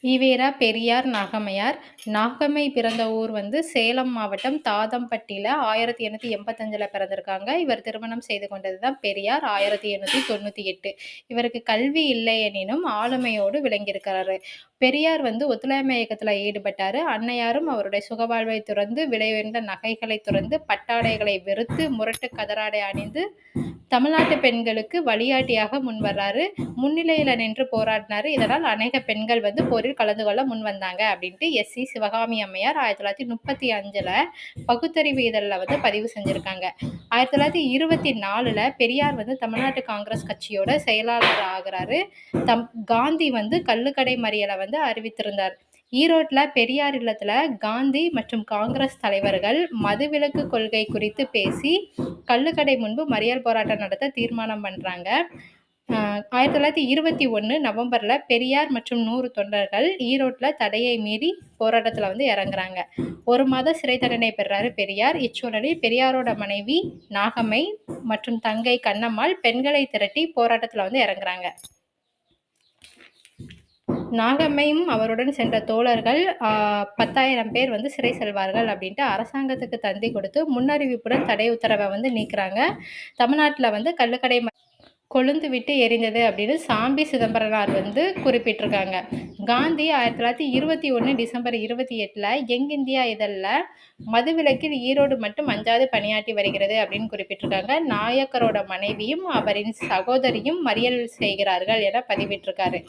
ஈவேரா பெரியார் நாகம்மையார். நாகம்மை பிறந்த ஊர் சேலம் மாவட்டம் தாதம்பட்டியில 1885ல பிறந்திருக்காங்க. இவர் திருமணம் செய்து கொண்டது தான் பெரியார் 1898. இவருக்கு கல்வி இல்லை எனினும் ஆளுமையோடு விளங்கியிருக்கிறாரு. பெரியார் ஒத்துழையாமை இயக்கத்துல ஈடுபட்டாரு. அன்னையாரும் அவருடைய சுகவாழ்வை துறந்து, விலை உயர்ந்த நகைகளை துறந்து, பட்டாடைகளை வெறுத்து, முரட்டு கதராடை அணிந்து தமிழ்நாட்டு பெண்களுக்கு வழிகாட்டியாக முன்வர்றாரு. முன்னிலையில நின்று போராடினாரு. இதனால் அநேக பெண்கள் போரில் கலந்து கொள்ள முன் வந்தாங்க அப்படின்ட்டு எஸ்.சி. சிவகாமி அம்மையார் 1935ல பகுத்தறிவு இதழில் பதிவு செஞ்சிருக்காங்க. 1924ல பெரியார் தமிழ்நாட்டு காங்கிரஸ் கட்சியோட செயலாளர் ஆகுறாரு. காந்தி கள்ளுக்கடை மறியலை அறிவித்திருந்தார். ஈரோட்ல பெரியார் இல்லத்துல காந்தி மற்றும் காங்கிரஸ் தலைவர்கள் மதுவிலக்கு கொள்கை குறித்து பேசி கள்ளுக்கடை முன்பு மறியல் போராட்டம் நடத்த தீர்மானம் பண்றாங்க. 1921 நவம்பர்ல பெரியார் மற்றும் 100 தொண்டர்கள் ஈரோட்ல தடையை மீறி போராட்டத்துல இறங்குறாங்க. 1 மாத சிறை தண்டனை பெறாரு பெரியார். இச்சூழலில் பெரியாரோட மனைவி நாகம்மை மற்றும் தங்கை கண்ணம்மாள் பெண்களை திரட்டி போராட்டத்துல இறங்குறாங்க. நாகம்மையும் அவருடன் சென்ற தோழர்கள் 10,000 பேர் சிறை செல்வார்கள் அப்படின்ட்டு அரசாங்கத்துக்கு தந்தி கொடுத்து முன்னறிவிப்புடன் தடை உத்தரவை நீக்குறாங்க. தமிழ்நாட்டில் கள்ளுக்கடை கொழுந்து விட்டு எரிந்தது அப்படின்னு சாம்பி சிதம்பரனார் குறிப்பிட்டிருக்காங்க. காந்தி 1921 டிசம்பர் 28ல யங் இந்தியா இதழில் மதுவிலக்கில் ஈரோடு மட்டும் அஞ்சாது பணியாற்றி வருகிறது அப்படின்னு குறிப்பிட்டிருக்காங்க. நாயக்கரோட மனைவியும் அவரின் சகோதரியும் மறியல் செய்கிறார்கள் என பதிவிட்டிருக்காரு.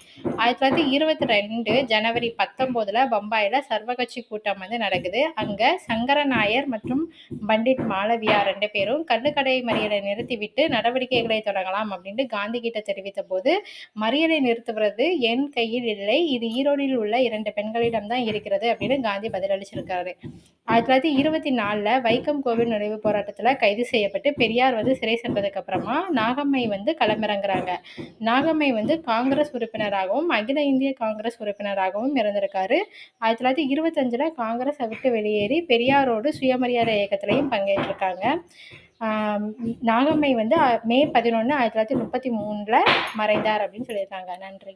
1922 ஜனவரி 19ல பம்பாயில சர்வகட்சி கூட்டம் நடக்குது. அங்க சங்கரநாயர் மற்றும் பண்டிட் மாளவியா 2 பேரும் கள்ளுக்கடை மறியலை நிறுத்திவிட்டு நடவடிக்கைகளை தொடங்கலாம் அப்படின்னு காந்தி கிட்ட தெரிவித்த போது, மறியலை நிறுத்துவது என் கையில் இல்லை, இது ஈரோடில் உள்ள 2 பெண்களிடம் தான் இருக்கிறது அப்படின்னு காந்தி பதிலளிச்சிருக்காரு. 1924ல வைக்கம் கோவில் நுழைவு போராட்டத்துல கைது செய்யப்பட்டு பெரியார் சிறை சென்றதுக்கு அப்புறமா நாகம்மை களமிறங்குறாங்க. நாகம்மை காங்கிரஸ் உறுப்பினராகவும் அகில இந்திய காங்கிரஸ் உறுப்பினராகவும் இருந்திருக்காரு. 1925ல காங்கிரஸை விட்டு வெளியேறி பெரியாரோடு சுயமரியாதை இயக்கத்திலையும் பங்கேற்றிருக்காங்க. நாகம்மை மே 11 1933ல மறைந்தார் அப்படின்னு சொல்லியிருக்காங்க. நன்றி.